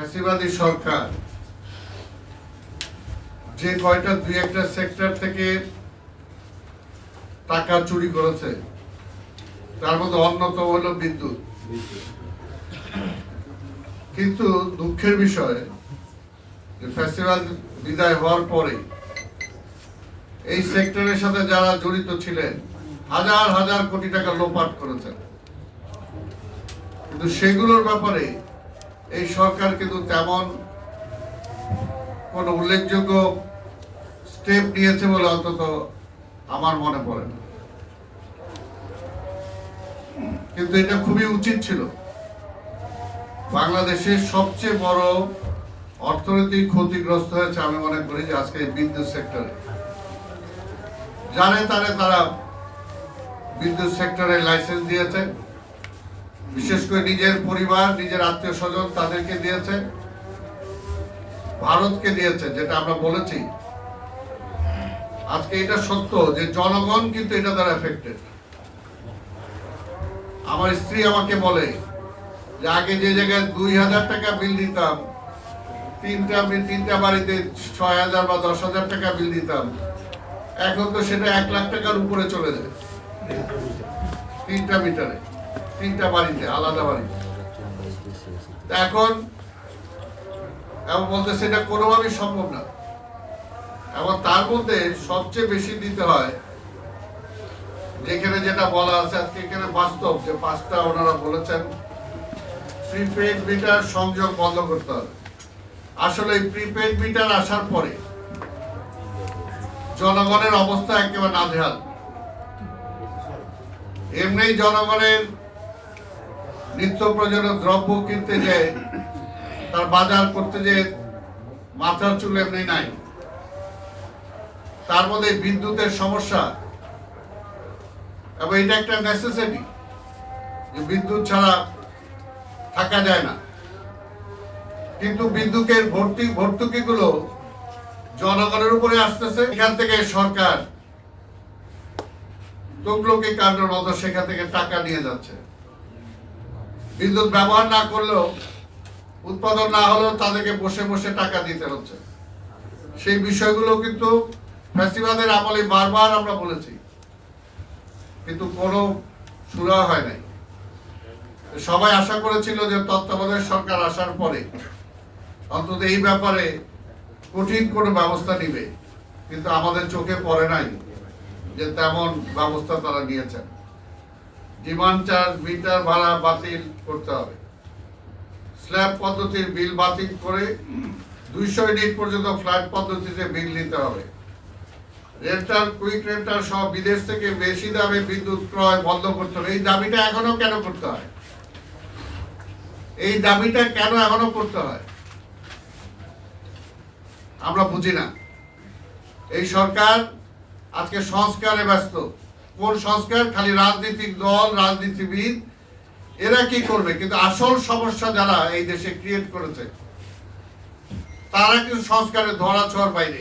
ফ্যাসিবাদী সরকার যে কয়টা দুই একটা সেক্টর থেকে টাকা চুরি করেছে তার মধ্যে অন্যতম হলো বিদ্যুৎ। কিন্তু দুঃখের বিষয় যে ফ্যাসিবাদ বিদায় হওয়ার পরে এই সেক্টরের সাথে যারা জড়িত ছিলেন হাজার হাজার কোটি টাকা লোপাট করেছেন, কিন্তু সেগুলোর ব্যাপারে এই সরকার কিন্তু তেমন কোন উল্লেখযোগ্য স্টেপ নিয়েছে বলে অন্তত আমার মনে পড়ে না। কিন্তু এটা খুবই উচিত ছিল। বাংলাদেশের সবচেয়ে বড় অর্থনৈতিক ক্ষতিগ্রস্ত হয়েছে আমি মনে করি যে আজকে বিদ্যুৎ সেক্টরে। জানে তারা বিদ্যুৎ সেক্টরে লাইসেন্স দিয়েছে, বিশেষ করে নিজের পরিবার নিজের আত্মীয় স্বজন তাদেরকে দিয়েছে, ভারতকে দিয়েছে। যেটা আমরা বলেছি আজকে এটা সত্য যে জনগণ কিন্তু এটা দ্বারা এফেক্টেড। আমার স্ত্রী আমাকে বলে যে আগে যে জায়গায় 2000 টাকা বিল দিতাম, তিনটা বাড়িতে 6000 বা 10,000 টাকা বিল দিতাম, এখন তো সেটা 1 লাখ টাকার উপরে চলে যায়। 3টা মিটারে 3টা বাড়িতে, আলাদা বাড়িতে। এখন এবং বলতে সেটা কোনোভাবেই সম্ভব না। এবং তার মধ্যে সবচেয়ে বেশি দিতে হয় যেখানে যেটা বলা আছে আজকে এখানে বাস্তব যে 5টা ওনারা বলেছেন প্রিপেড মিটার সংযোগ বন্ধ করতে হবে। আসলে এই প্রিপেড মিটার আসার পরে জনগণের অবস্থা একেবারে নাজেহাল। এমনি জনগণের নিত্য প্রয়োজনীয় দ্রব্য কিনতে যে তার বাজার করতে যে মাথার চুল এমনি নাই, তার মধ্যে বিদ্যুতের সমস্যা। এবং এটা একটা নেসেসিটি যে বিদ্যুৎ ছাড়া থাকা যায় না। কিন্তু বিদ্যুতের ভর্তুকি গুলো জনগণের উপরে আসতেছে। এখান থেকে সরকার তুগলকি কাণ্ডের মতো সেখান থেকে টাকা নিয়ে যাচ্ছে। বিদ্যুৎ ব্যবহার না করলেও, উৎপাদন না হলেও তাদেরকে বসে বসে টাকা দিতে হচ্ছে। সেই বিষয়গুলো কিন্তু ফ্যাসিবাদের আমলে বারবার আমরা বলেছি, কিন্তু কোনো সুরা হয় নাই। সবাই আশা করেছিল যে তত্ত্বাবধায়ক সরকার আসার পরে অন্তত এই ব্যাপারে কঠিন কোনো ব্যবস্থা নিবে, কিন্তু আমাদের চোখে পড়ে নাই যে তেমন ব্যবস্থা তারা নিয়েছেন। ডিমান্ড চার্জ মিটার ভাড়া বাতিল করতে হবে, স্ল্যাব পদ্ধতির বিল বাতিল করে 200 ইউনিট পর্যন্ত ফ্ল্যাট পদ্ধতিতে বিল নিতে হবে, রেন্টাল কুইক রেন্টাল সহ বিদেশ থেকে বেশি দামে বিদ্যুৎ ক্রয় বন্ধ করতে হবে। এই দাবিটা এখনো কেন করতে হয়? এই দাবিটা কেন এখনো করতে হয় আমরা বুঝি না। এই সরকার আজকে সংস্কারে ব্যস্ত। কোন সংস্কার? খালি রাজনৈতিক দল, রাজনীতিবিদ এরা কি করবে, কিন্তু আসল সমস্যা যারা এই দেশে ক্রিয়েট করেছে তারা কিন্তু সংস্কারের ধরা ছোঁয়ার বাইরে।